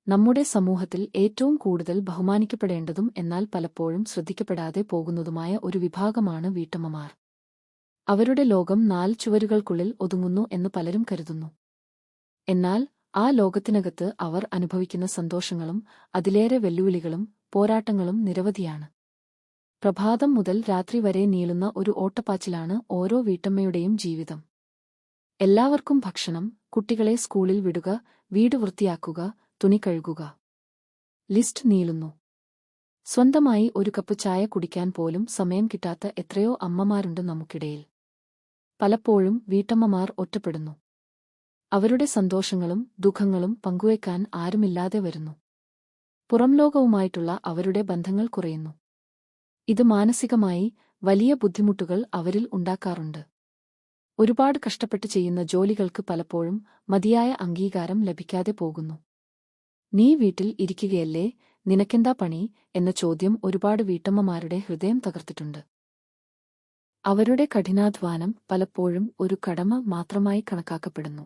നമ്മുടെ സമൂഹത്തിൽ ഏറ്റവും കൂടുതൽ ബഹുമാനിക്കപ്പെടേണ്ടതും എന്നാൽ പലപ്പോഴും ശ്രദ്ധിക്കപ്പെടാതെ പോകുന്നതുമായ ഒരു വിഭാഗമാണ് വീട്ടമ്മമാർ. അവരുടെ ലോകം 4 ചുവരുകൾക്കുള്ളിൽ ഒതുങ്ങുന്നു എന്ന് പലരും കരുതുന്നു. എന്നാൽ ആ ലോകത്തിനകത്ത് അവർ അനുഭവിക്കുന്ന സന്തോഷങ്ങളും അതിലേറെ വെല്ലുവിളികളും പോരാട്ടങ്ങളും നിരവധിയാണ്. പ്രഭാതം മുതൽ രാത്രി വരെ നീളുന്ന ഒരു ഓട്ടപ്പാച്ചിലാണ് ഓരോ വീട്ടമ്മയുടെയും ജീവിതം. എല്ലാവർക്കും ഭക്ഷണം, കുട്ടികളെ സ്കൂളിൽ വിടുക, വീട് വൃത്തിയാക്കുക, തുണി കഴുകുക. ലിസ്റ്റ് നീളുന്നു. സ്വന്തമായി ഒരു കപ്പ് ചായ കുടിക്കാൻ പോലും സമയം കിട്ടാത്ത എത്രയോ അമ്മമാരുണ്ട് നമുക്കിടയിൽ. പലപ്പോഴും വീട്ടമ്മമാർ ഒറ്റപ്പെടുന്നു. അവരുടെ സന്തോഷങ്ങളും ദുഃഖങ്ങളും പങ്കുവയ്ക്കാൻ ആരുമില്ലാതെ വരുന്നു. പുറംലോകവുമായിട്ടുള്ള അവരുടെ ബന്ധങ്ങൾ കുറയുന്നു. ഇത് മാനസികമായി വലിയ ബുദ്ധിമുട്ടുകൾ അവരിൽ ഉണ്ടാക്കാറുണ്ട്. ഒരുപാട് കഷ്ടപ്പെട്ട് ചെയ്യുന്ന ജോലികൾക്ക് പലപ്പോഴും മതിയായ അംഗീകാരം ലഭിക്കാതെ പോകുന്നു. നീ വീട്ടിൽ ഇരിക്കുകയല്ലേ, നിനക്കെന്താ പണി എന്ന ചോദ്യം ഒരുപാട് വീട്ടമ്മമാരുടെ ഹൃദയം തകർത്തിട്ടുണ്ട്. അവരുടെ കഠിനാധ്വാനം പലപ്പോഴും ഒരു കടമ മാത്രമായി കണക്കാക്കപ്പെടുന്നു.